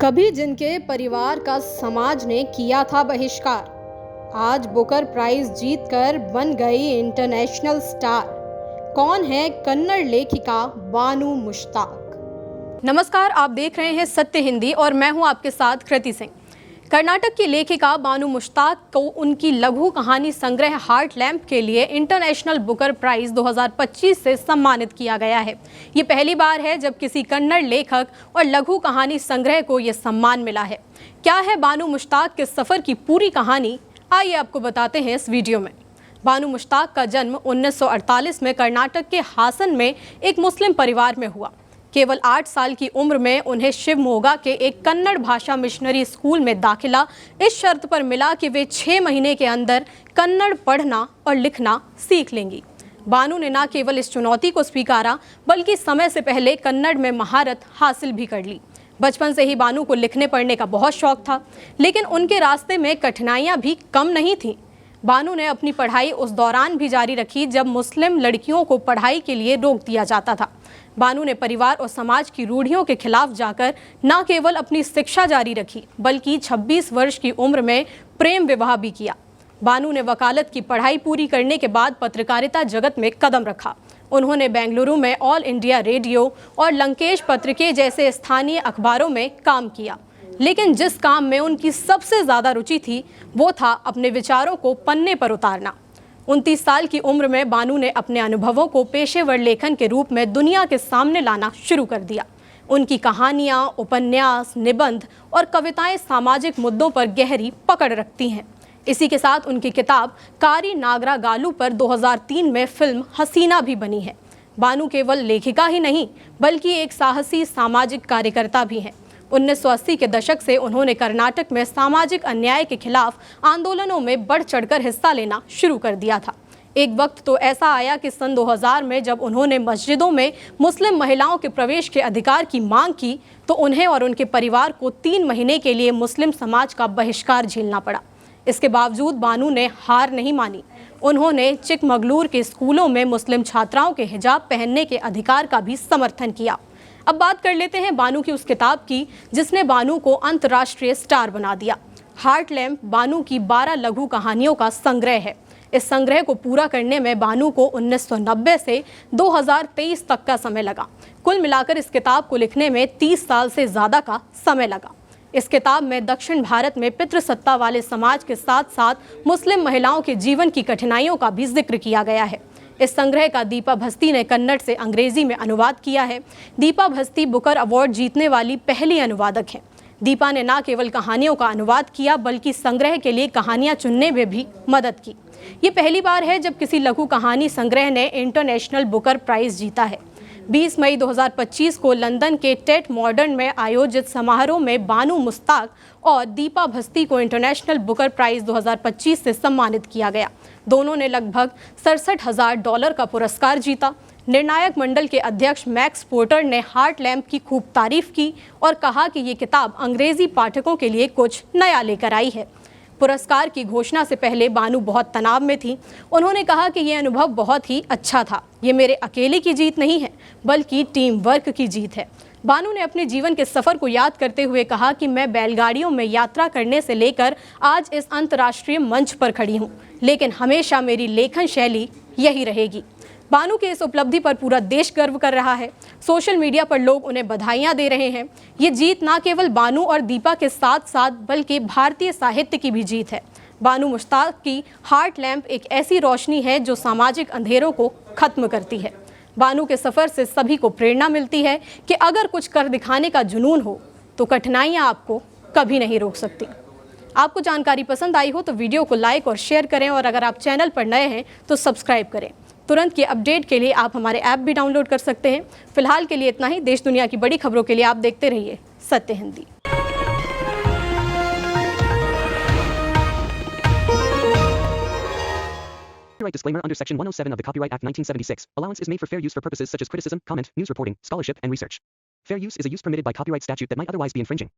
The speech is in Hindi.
कभी जिनके परिवार का समाज ने किया था बहिष्कार, आज बुकर प्राइज जीतकर बन गई इंटरनेशनल स्टार। कौन है कन्नड़ लेखिका बानू मुश्ताक। नमस्कार, आप देख रहे हैं सत्य हिंदी और मैं हूं आपके साथ कृति सिंह। कर्नाटक की लेखिका बानू मुश्ताक को उनकी लघु कहानी संग्रह हार्ट लैम्प के लिए इंटरनेशनल बुकर प्राइज 2025 से सम्मानित किया गया है। ये पहली बार है जब किसी कन्नड़ लेखक और लघु कहानी संग्रह को ये सम्मान मिला है। क्या है बानू मुश्ताक के सफ़र की पूरी कहानी, आइए आपको बताते हैं इस वीडियो में। बानू मुश्ताक का जन्म 1948 में कर्नाटक के हासन में एक मुस्लिम परिवार में हुआ। केवल 8 साल की उम्र में उन्हें शिवमोगा के एक कन्नड़ भाषा मिशनरी स्कूल में दाखिला इस शर्त पर मिला कि वे 6 महीने के अंदर कन्नड़ पढ़ना और लिखना सीख लेंगी। बानू ने न केवल इस चुनौती को स्वीकारा बल्कि समय से पहले कन्नड़ में महारत हासिल भी कर ली। बचपन से ही बानू को लिखने पढ़ने का बहुत शौक था, लेकिन उनके रास्ते में कठिनाइयाँ भी कम नहीं थीं। बानू ने अपनी पढ़ाई उस दौरान भी जारी रखी जब मुस्लिम लड़कियों को पढ़ाई के लिए रोक दिया जाता था। बानू ने परिवार और समाज की रूढ़ियों के खिलाफ जाकर न केवल अपनी शिक्षा जारी रखी बल्कि 26 वर्ष की उम्र में प्रेम विवाह भी किया। बानू ने वकालत की पढ़ाई पूरी करने के बाद पत्रकारिता जगत में कदम रखा। उन्होंने बेंगलुरु में ऑल इंडिया रेडियो और लंकेश पत्रिके जैसे स्थानीय अखबारों में काम किया, लेकिन जिस काम में उनकी सबसे ज़्यादा रुचि थी वो था अपने विचारों को पन्ने पर उतारना। 29 साल की उम्र में बानू ने अपने अनुभवों को पेशेवर लेखन के रूप में दुनिया के सामने लाना शुरू कर दिया। उनकी कहानियाँ, उपन्यास, निबंध और कविताएं सामाजिक मुद्दों पर गहरी पकड़ रखती हैं। इसी के साथ उनकी किताब कारी नागरा गालू पर 2003 में फिल्म हसीना भी बनी है। बानू केवल लेखिका ही नहीं बल्कि एक साहसी सामाजिक कार्यकर्ता भी हैं। 1980 के दशक से उन्होंने कर्नाटक में सामाजिक अन्याय के खिलाफ आंदोलनों में बढ़ चढ़कर हिस्सा लेना शुरू कर दिया था। एक वक्त तो ऐसा आया कि सन 2000 में जब उन्होंने मस्जिदों में मुस्लिम महिलाओं के प्रवेश के अधिकार की मांग की तो उन्हें और उनके परिवार को 3 महीने के लिए मुस्लिम समाज का बहिष्कार झेलना पड़ा। इसके बावजूद बानू ने हार नहीं मानी। उन्होंने चिकमगलूर के स्कूलों में मुस्लिम छात्राओं के हिजाब पहनने के अधिकार का भी समर्थन किया। अब बात कर लेते हैं बानू की उस किताब की जिसने बानू को अंतर्राष्ट्रीय स्टार बना दिया। हार्ट लैम्प बानू की 12 लघु कहानियों का संग्रह है। इस संग्रह को पूरा करने में बानू को 1990 से 2023 तक का समय लगा। कुल मिलाकर इस किताब को लिखने में 30 साल से ज़्यादा का समय लगा। इस किताब में दक्षिण भारत में पितृसत्ता वाले समाज के साथ साथ मुस्लिम महिलाओं के जीवन की कठिनाइयों का भी जिक्र किया गया है। इस संग्रह का दीपा भस्ती ने कन्नड़ से अंग्रेजी में अनुवाद किया है। दीपा भस्ती बुकर अवार्ड जीतने वाली पहली अनुवादक हैं। दीपा ने न केवल कहानियों का अनुवाद किया बल्कि संग्रह के लिए कहानियां चुनने में भी मदद की। ये पहली बार है जब किसी लघु कहानी संग्रह ने इंटरनेशनल बुकर प्राइज जीता है। 20 मई 2025 को लंदन के टेट मॉडर्न में आयोजित समारोह में बानू मुश्ताक और दीपा भस्ती को इंटरनेशनल बुकर प्राइज 2025 से सम्मानित किया गया। दोनों ने लगभग $67,000 का पुरस्कार जीता। निर्णायक मंडल के अध्यक्ष मैक्स पोर्टर ने हार्ट लैम्प की खूब तारीफ की और कहा कि ये किताब अंग्रेजी पाठकों के लिए कुछ नया लेकर आई है। पुरस्कार की घोषणा से पहले बानू बहुत तनाव में थी। उन्होंने कहा कि ये अनुभव बहुत ही अच्छा था। ये मेरे अकेले की जीत नहीं है बल्कि टीम वर्क की जीत है। बानू ने अपने जीवन के सफ़र को याद करते हुए कहा कि मैं बैलगाड़ियों में यात्रा करने से लेकर आज इस अंतर्राष्ट्रीय मंच पर खड़ी हूँ, लेकिन हमेशा मेरी लेखन शैली यही रहेगी। बानू के इस उपलब्धि पर पूरा देश गर्व कर रहा है। सोशल मीडिया पर लोग उन्हें बधाइयाँ दे रहे हैं। ये जीत न केवल बानू और दीपा के साथ साथ बल्कि भारतीय साहित्य की भी जीत है। बानू मुश्ताक की हार्ट लैम्प एक ऐसी रोशनी है जो सामाजिक अंधेरों को खत्म करती है। बानू के सफ़र से सभी को प्रेरणा मिलती है कि अगर कुछ कर दिखाने का जुनून हो तो कठिनाइयाँ आपको कभी नहीं रोक सकती। आपको जानकारी पसंद आई हो तो वीडियो को लाइक और शेयर करें और अगर आप चैनल पर नए हैं तो सब्सक्राइब करें। तुरंत के अपडेट के लिए आप हमारे ऐप भी डाउनलोड कर सकते हैं। फिलहाल के लिए इतना ही। देश दुनिया की बड़ी खबरों के लिए आप देखते रहिए सत्य Hindi. Copyright disclaimer under Section 107 of the Copyright Act 1976. Allowance is made for fair use for purposes such as criticism, comment, news reporting, scholarship, and research. Fair use is a use permitted by copyright statute that might otherwise be infringing.